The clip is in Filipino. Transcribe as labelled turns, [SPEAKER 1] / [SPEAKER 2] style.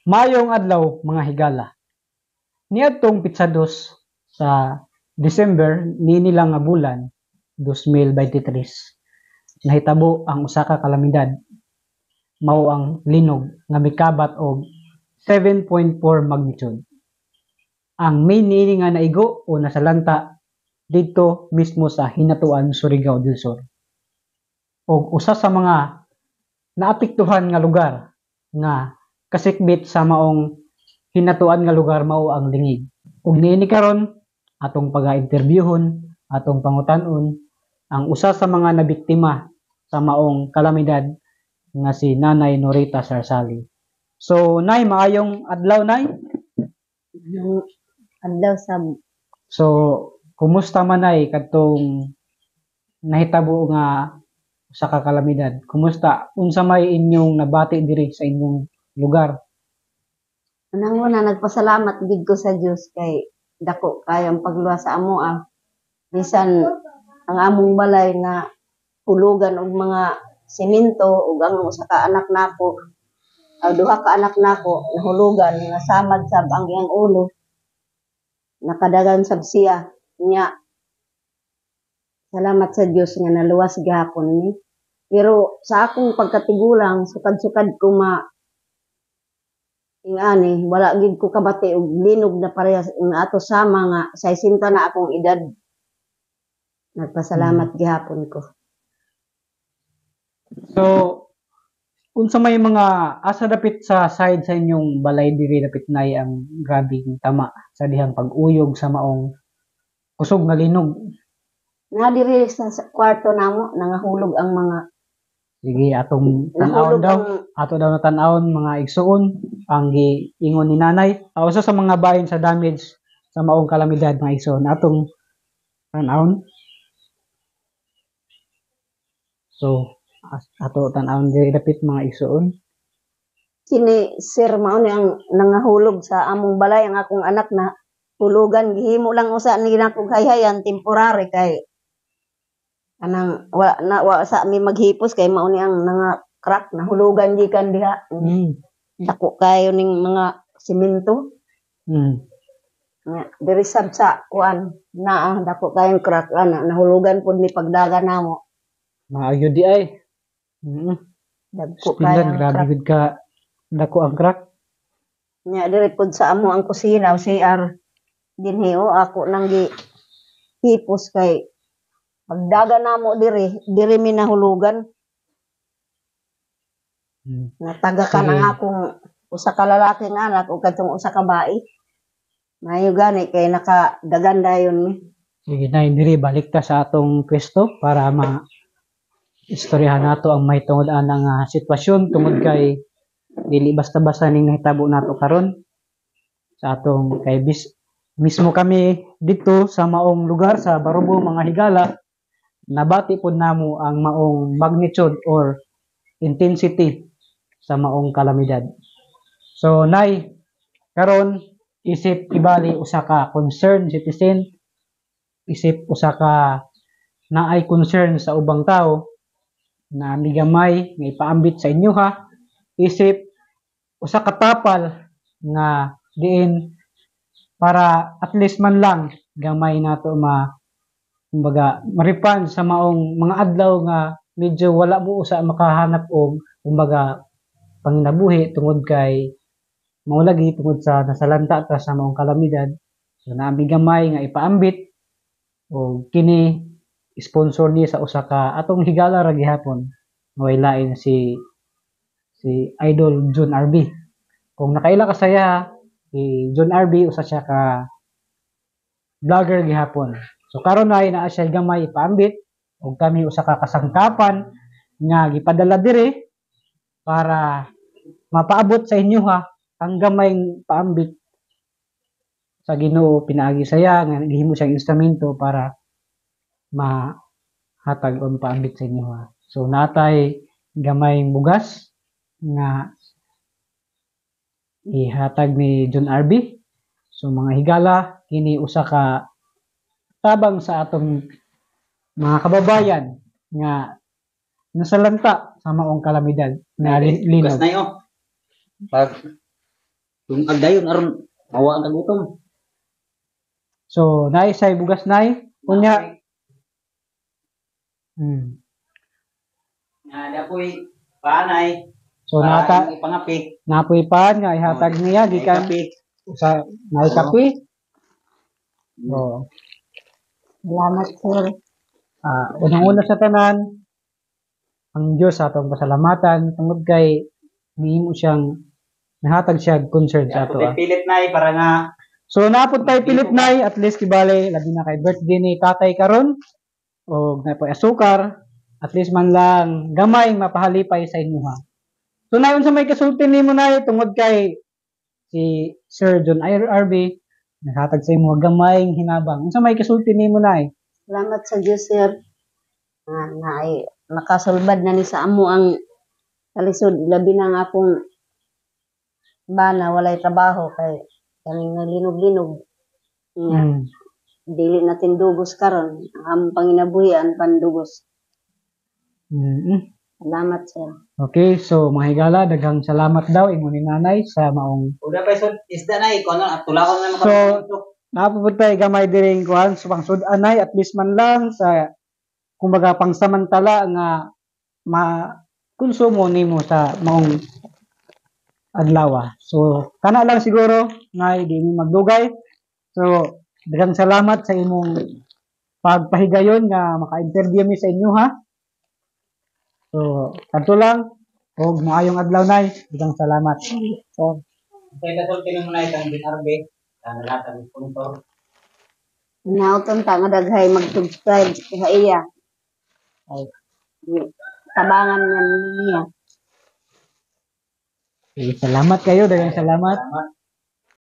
[SPEAKER 1] Mayong adlaw mga higala. Niadtong pitsados sa December nila nga bulan 2023 nahitabo ang usa ka kalamidad mao ang linog nga mikabat og 7.4 magnitude. Ang main niini nga naigo o nasalanta dito mismo sa Hinatuan, Surigao del Sur. Og usa sa mga naapektuhan nga lugar nga kasikbit sa maong hinatuan nga lugar mao ang Lingig. Ug niini karon atong pag-interviewon, atong pangutan-on ang usa sa mga nabiktima sa maong kalamidad nga si Nanay Norita Sarsali. So, Nay, maayong adlaw, Nay?
[SPEAKER 2] Yung adlaw sa
[SPEAKER 1] So, kumusta man, Nay, kadtong nahitabo nga usa ka kalamidad? Kumusta? Unsa may inyong nabati diri sa inyong lugar?
[SPEAKER 2] Anang una, nagpasalamat gid ko sa Dios kay dako kayang pagluwa sa amo bisan ang among balay nga hulugan og mga semento ug ang usa ka anak nako duha ka anak nako nahulugan nga samad sab ang iyang ulo nakadagan sab siya nya salamat sa Dios nga naluwas gihapon ni pero sa akong pagkatigulang sukad-sukad ko ingani wala gid ko kabati og linog na parehas nga ato sama nga 60 na akong edad. Nagpasalamat gihapon ko.
[SPEAKER 1] So, unsa may mga asa dapit sa side sa inyong balay diri dapit nay ang grabing tama sa dihang pag-uyog sa maong kusog nga linog?
[SPEAKER 2] Nga diri sa kwarto namo nangahulog ang mga
[SPEAKER 1] Sige, atong tan-awon daw. Ato daw na tan-awon mga igsuon ang giingon ni nanay. Usa sa mga bahin sa damage sa maong kalamidad mga igsuon atong tan-awon. So, ato tan-awon diri dapit mga igsuon.
[SPEAKER 2] Kini sir mao ni ang nangahulog sa among balay ang akong anak na hulugan gihimo lang usa ni nako hayhayan temporary kay anang wa sa mi maghipos kay mao ni ang nga crack na hulugan gikan diha. Dako kayo ning mga semento. Nga diri sab sa kuan naa dako kayong crack ana nahulugan pud ni pagdagan namo.
[SPEAKER 1] Maayo di ay.
[SPEAKER 2] Dako kayo
[SPEAKER 1] grabe gud ka dako ang crack.
[SPEAKER 2] Nya diri pud sa amo ang kusina o CR dinhi o ako nang hipos kay pagdagan namo diri mi nahulugan. Natagakan ang akong usa ka lalaking anak ug kadtong usa ka bae. Mayo gani kay nakadagan dayon mi.
[SPEAKER 1] Sige na diri balik ta sa atong pwesto para istoryahan nato ang may tungod anang sitwasyon tungod kay dili basta-basta ning nahitabo nato karon sa atong kay mismo kami dito sa maong lugar sa Barubo mga higala nabati pod namo ang maong magnitude or intensity sa maong kalamidad. So nay karon isip ibali usa ka concerned citizen, isip usa ka naay concern sa ubang tao na migamay nga ipaambit sa inyo ha, isip usa ka tapal nga diin para at least man lang gamay nato kumbaga maripan sa maong mga adlaw nga medyo wala mo usa makahanap og kumbaga panginabuhi tungod kay mao lagi tungod sa nasalanta ta sa maong kalamidad. So naami gamay nga ipaambit o kini sponsor ni sa usa ka atong higala ra gihapon way lain si Idol John RB. Kung nakaila ka saya si John RB usa siya ka vlogger gihapon. So karon ay naa siya gamay ipaambit ug kami usa ka kasangkapan nga gipadala diri para mapaabot sa inyo ha ang gamay paambit sa Ginoo pinaagi saya nga gihimo siyang instrumento para mahatag on paambit sa inyo ha. So natay gamay bugas nga ihatag ni John RB. So mga higala kini usa ka tabang sa atong mga kababayan nga nasalanta sa maong kalamidad na linog.
[SPEAKER 3] Bukas na yo. Pag Yung agdayon aron mawa ang gutom.
[SPEAKER 1] So, nay, say bugas nay. Kunya. Hmm.
[SPEAKER 3] Nga dapoy panay.
[SPEAKER 1] So, nata,
[SPEAKER 3] Ipangapi.
[SPEAKER 1] napoy pa nga ihatag niya, gikan sa naikapi. So,
[SPEAKER 2] Salamat, sir.
[SPEAKER 1] unang-una sa tanan, ang Diyos sa atong pasalamatan tungod kay nihimo siyang nahatag siya concern sa ato.
[SPEAKER 3] Pilit na para nga
[SPEAKER 1] So napod tayo pilit nay, at least kibale labi na kay birthday ni tatay karon o napoy asukar, at least man lang gamay mapahalipay sa inyo ha. So nayon sa may kasulti nimo nay tungod kay si Sir John RB naghatag sa imo gamay hinabang. Unsa may kasulti nimo nay?
[SPEAKER 2] Salamat sa Diyos, sir. Nakasulbad na ni sa amo ang kalisod. Labi na nga akong bana, walay trabaho. Kay kami nga linog-linog. Nga, dili natin dugos karon. Ang among panginabuhian, pandugos. Salamat, sir.
[SPEAKER 1] Okay, so mga higala, daghang salamat daw imo ni nanay sa maong.
[SPEAKER 3] uda pa isod isda na ikono at tulakon na
[SPEAKER 1] So, napupud tayo gamay diring kuhan sa pangsudan nay, at least man lang sa kumbaga pangsamantala nga konsumo nimo sa maong adlaw. So, kana lang siguro nga di mi magdugay. So, daghang salamat sa imong pagpahigayon nga maka-interview mi sa inyo ha. So, kadto lang og maayong adlaw nay. Daghang salamat. So,
[SPEAKER 3] kay kasulti mo na itang dinarbe ang latag punto.
[SPEAKER 2] Nauton ta nga daghay mag-subscribe sa iya. Ay, tabangan niya niya.
[SPEAKER 1] salamat kayo, daghang salamat.
[SPEAKER 3] Salamat.